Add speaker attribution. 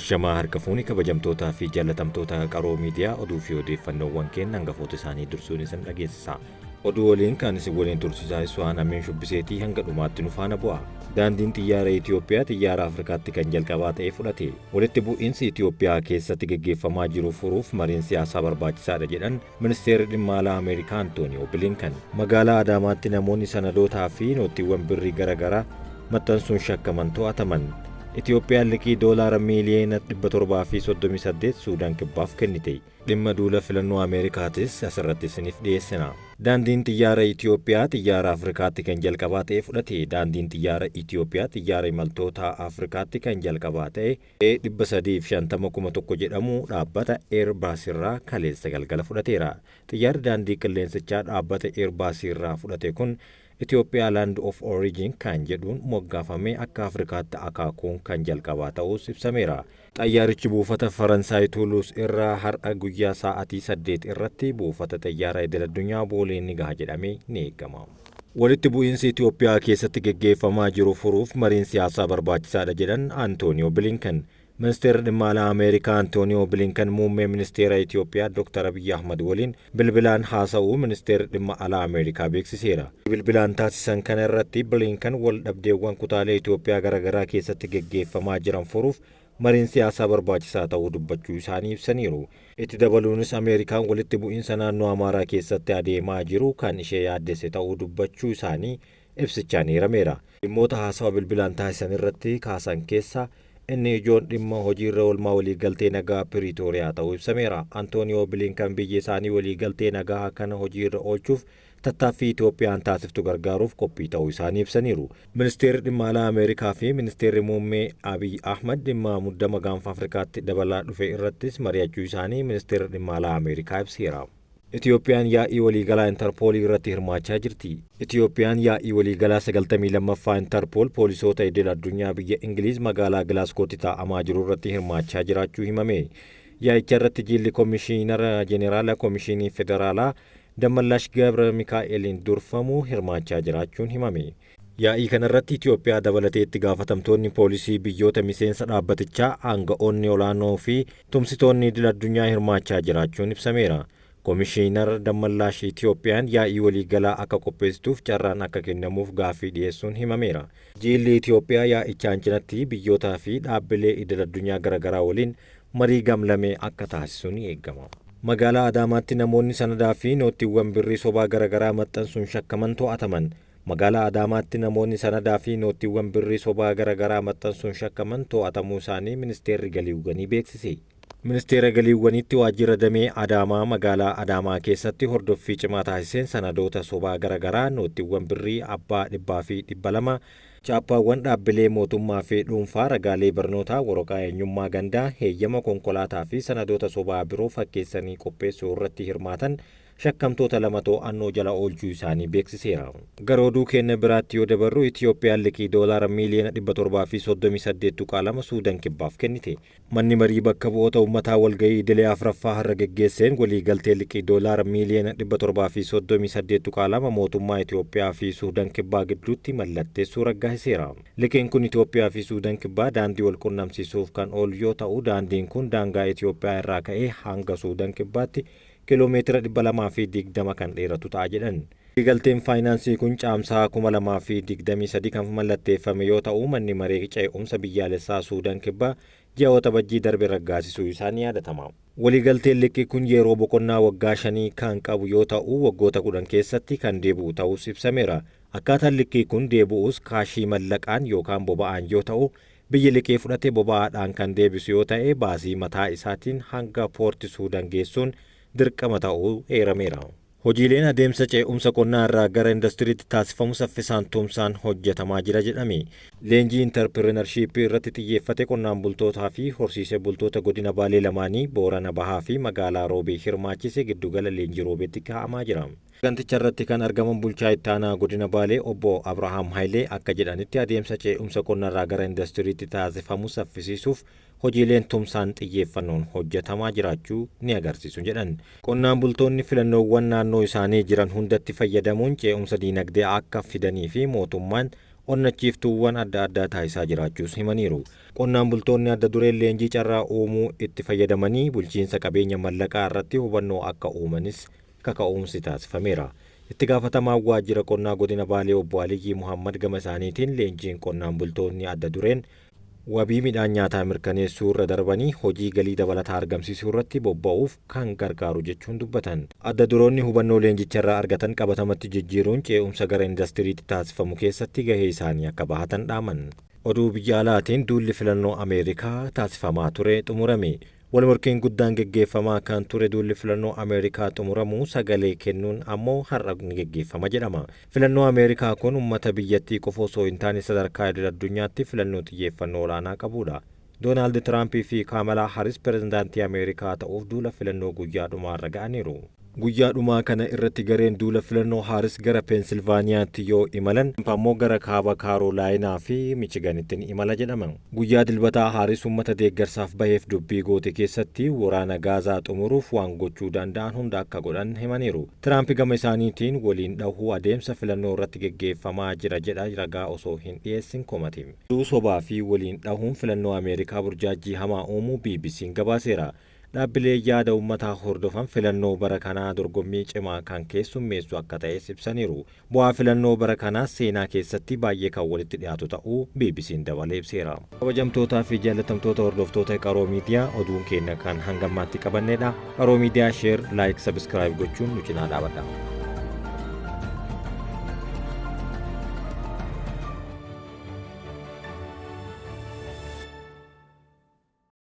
Speaker 1: Ashamaa harka fuuni kabajamtootaa fi jaalatamtoota qaroo miidiyaa oduu fi odeeffannoowwan kennan hangafoota isaanii dursuun isin dhageessisa. Oduu waliin kan isin waliin tursiisaa waan ameen shubbiseetii hanga dhumaatti nu faana bu'a. Daandiin xiyyaara Itoophiyaa xiyyaara Afrikaatti kan jalqabaa ta'e fudhate. Walitti bu'iinsi Itoophiyaa keessatti gaggeeffamaa jiru furuuf mariin siyaasaa barbaachisaadha jedhan ministeerri dhimma alaa Ameerikaa Antooniyoo Bilinkan. Magaalaa Adaamaatti namoonni sanadootaa fi noottiiwwan birrii garaagaraa maxxansuun shakkaman to'ataman. Itoophiyaan liqii doolaara miiliyoona 738 Suudaan kibbaaf kennite. Dhimma duula filannoo Ameerikaatis asirratti isiniif dhiyeessina. Daandiin xiyyaara Itoophiyaa xiyyaara Afrikaatti kan jalqabaa ta'e fudhate. Daandiin xiyyaara Itoophiyaa xiyyaara imaltoota Afrikaatti kan jalqabaa ta'e E350,000 jedhamu dhaabbata Airbus irraa kaleessa galgala fudhateera. Xiyyaarri daandii qilleensichaa dhaabbata Airbus irraa fudhate kun Itoophiyaa Land of Origin kan jedhuun moggaafamee akka Afrikaatti akaakuun kan jalqabaa ta'us ibsameera. Xayyaarichi buufata Faransaay Tuulus irraa har'a guyyaa sa'aatii 8 irratti buufata xayyaara idil-addunyaa Boolee ni gaha jedhamee ni eegama. Walitti bu'iinsi Itoophiyaa keessatti gaggeeffamaa jiru furuuf mariin siyaasaa barbaachisaadha jedhan Antooniyoo Bilinkan. Ministeerri dhimma alaa Ameerikaa Antooniyoo Bilinkan muummee ministeera Itoophiyaa Dr. Abiy Ahmad waliin bilbilaan haasa'uu ministeerri dhimma alaa Ameerikaa beeksiseera. Bilbilaan taasisan kana irratti Bilinkan wal dhabdeewwan kutaalee Itoophiyaa garaagaraa keessatti gaggeeffamaa jiran furuuf mariin siyaasaa barbaachisaa ta'uu dubbachuu isaanii ibsaniiru. Itti dabaluunis Ameerikaan walitti bu'iinsa naannoo Amaaraa keessatti adeemaa jiru kan ishee yaaddesse ta'uu dubbachuu isaanii ibsichaan himameera. Dhimmoota haasawa bilbilaan taasisan irratti kaasan keessaa inni ijoon dhimma hojiirra oolmaa waliigaltee nagaa Piriitooriyaa ta'uu ibsameera. Antooniyoo Bilinkan biyya isaanii waliigaltee nagaa kana hojiirra oolchuuf tattaaffii Itoophiyaan taasiftu gargaaruuf qophii ta'uu isaanii ibsaniiru. Ministeerri dhimma alaa Ameerikaa fi ministeerri muummee Abiy Ahmad dhimma muddama gaanfa Afrikaatti dabalaa dhufe irrattis mari'achuu isaanii ministeerri dhimma alaa Ameerikaa ibseera. Itoophiyaan yaa'ii waliigalaa Interpoolii irratti hirmaachaa jirti. Itoophiyaan yaa'ii waliigalaa 92ffaa Interpool poolisoota idil-addunyaa biyya Ingiliiz magaalaa Gilaasgootti taa'amaa jiru irratti hirmaachaa jiraachuu himame. Yaa'icha irratti jilli Komishiinara Jeneraala Komishinii Federaalaa Dammallaash Gabra Mikaa'eliin durfamuu hirmaachaa jiraachuun himame. Yaa'ii kanarratti Itoophiyaa dabalatee itti gaafatamtoonni poolisii biyyoota miseensa dhaabbatichaa aanga'oonni olaanoo fi tumsitoonni idil-addunyaa hirmaachaa jiraachuun ibsameera. Komishiinar Dammallaash Itoophiyaan yaa'ii waliigalaa akka qopheessituuf carraan akka kennamuuf gaaffii dhiyeessuun himameera. Jilli Itoophiyaa yaa'ichaan cinatti biyyootaa fi dhaabbilee idil-addunyaa garaagaraa waliin marii gamlamee akka taasisu ni eegama. Magaalaa Adaamaatti namoonni sanadaa fi noottiiwwan birrii sobaa garaagaraa maxxansuun shakkaman to'ataman. Magaalaa Adaamaatti namoonni sanadaa fi noottiiwwan birrii sobaa garaagaraa maxxansuun shakkaman to'atamuu isaanii ministeerri galiiwwanii beeksise. Ministeera galiiwwaniitti waajjira damee Adaamaa magaalaa Adaamaa keessatti hordoffii cimaa taasiseen sanadoota sobaa garaagaraa noottiiwwan birrii abbaa 100 fi 200 chaappaawwan dhaabbilee mootummaa fi dhuunfaa ragaalee barnootaa waraqaa eenyummaa gandaa heeyyama konkolaataa fi sanadoota sobaa biroo fakkeessanii qopheessuu irratti hirmaatan shakkamtoota 2 to'annoo jala oolchuu isaanii beeksiseera. Gara oduu keenya biraatti yoo dabarru Itoophiyaan liqii doolaara miiliyoona 738 Suudaan kibbaaf kennite. Manni marii bakka bu'oota uummataa walgahii idilee afuraffaa har'a geggeesseen waliigaltee liqii doolaara miiliyoona 738 mootummaa Itoophiyaa fi Suudaan kibbaa gidduutti mallatteessuu raggaasiseera. Liqiin kun Itoophiyaa fi Suudaan kibbaa daandii wal qunnamsiisuuf kan oolu yoo ta'u daandiin kun daangaa Itoophiyaa irraa ka'ee hanga Suudaan kibbaatti kiiloomeetira 220 kan dheeratu ta'a jedhan. Waliigalteen faayinaansii kun caamsaa 2023 kan mallatteeffame yoo ta'u manni maree ce'umsa biyyaalessaa Suudaan kibbaa ji'oota bajjii darbe raggaasisuu isaanii yaadatama. Waliigalteen liqii kun yeroo boqonnaa waggaa 5 kan qabu yoo ta'u waggoota 10 keessatti kan deebi'u ta'us ibsameera. Akkaataan liqii kun deebi'us kaashii mallaqaan yookaan boba'aan yoo ta'u biyyi liqii fudhate boba'aadhaan kan deebisu yoo ta'e baasii mataa isaatiin hanga poorti Suudaan geessuun dirqama ta'uu eerameera. Hojiileen adeemsa ce'umsa qonnaa irraa gara indastiriitti taasifamu saffisaan tumsaan hojjetamaa jira jedhame. Leenjii intarpireenarshiippii irratti xiyyeeffate qonnaan bultootaa fi horsiisee bultoota godina Baalee lamaanii Boorana Bahaa fi magaalaa Roobee hirmaachise giddugala leenjii Roobeetti kaa'amaa jira. Saganticha irratti kan argaman bulchaa itti aanaa godina Baalee obbo Abrahaam Haayilee akka jedhanitti adeemsa ce'umsa qonnaa irraa gara indastiriitti taasifamu saffisiisuuf hojiileen tumsaan xiyyeeffannoon hojjetamaa jiraachuu ni agarsiisu jedhan. Qonnaan bultoonni filannoowwan naannoo isaanii jiran hundatti fayyadamuun ce'umsa diinagdee akka fidanii fi mootummaan onnachiiftuuwwan adda addaa taasisaa jiraachuus himaniiru. Qonnaan bultoonni adda dureen leenjii carraa uumuu itti fayyadamanii bulchiinsa qabeenya mallaqaa irratti hubannoo akka uumanis kaka'umsi taasifameera. Itti gaafatamaan waajjira qonnaa godina Baalee obbo Aliyyii Muhammad gama isaaniitiin leenjiin qonnaan bultoonni adda dureen wabii midhaan nyaataa mirkaneessuu irra darbanii hojii galii dabalataa argamsiisuu irratti bobba'uuf kan gargaaru jechuun dubbatan. Adda duroonni hubannoo leenjicharraa argatan qabatamatti jijjiiruun ce'umsa gara indastiriitti taasifamu keessatti gahee isaanii akka bahatan dhaaman. Oduu biyya alaatiin duulli filannoo Ameerikaa taasifamaa ture xumurame. Walmorkiin guddaan geggeeffamaa kan ture duulli filannoo Ameerikaa xumuramuu sagalee kennuun ammoo har'a ni geggeeffama jedhama. Filannoo Ameerikaa kun uummata biyyattii qofa osoo hin taane sadarkaa idil addunyaatti filannoo xiyyeeffannoo olaanaa qabudha. Doonaald Tiraampii fi Kaamalaa Haaris pirezidaantii Ameerikaa ta'uuf duula filannoo guyyaa dhumaarra ga'aniiru. Guyyaa dhumaa kana irratti gareen duula filannoo Haaris gara Peensilvaaniyaatti yoo imalan ammoo gara kaaba Kaarolaayinaa fi Michiganitti ni imala jedhama. Guyyaa dilbataa Haaris uummata deeggarsaaf baheef dubbii goote keessatti waraana Gaazaa xumuruuf waan gochuu danda'an hunda akka godhan himaniiru. Tiraamp gama isaaniitiin waliin dhahuu adeemsa filannoo irratti geggeeffamaa jira jedha ragaa osoo hin dhiyeessin komati. Oduu sobaa fi waliin dhahuun filannoo Ameerikaa burjaajii hamaa uumuu BBC'n gabaaseera. Dhaabbilee yaada uummataa hordofan filannoo bara kanaa dorgommii cimaa kan keessummeessu akka ta'es ibsaniiru. Bu'aa filannoo bara kanaa seenaa keessatti baay'ee kan walitti dhiyaatu ta'uu BBC'n dabalee ibseera. Kabajamtootaa fi jaallatamtoota hordoftoota Qaroo Miidiyaa oduun keenya kan hangammaatti qabannedha. Qaroo Miidiyaa sheer, laayik, sabiskiraayib gochuun nu cinaa dhaabadha.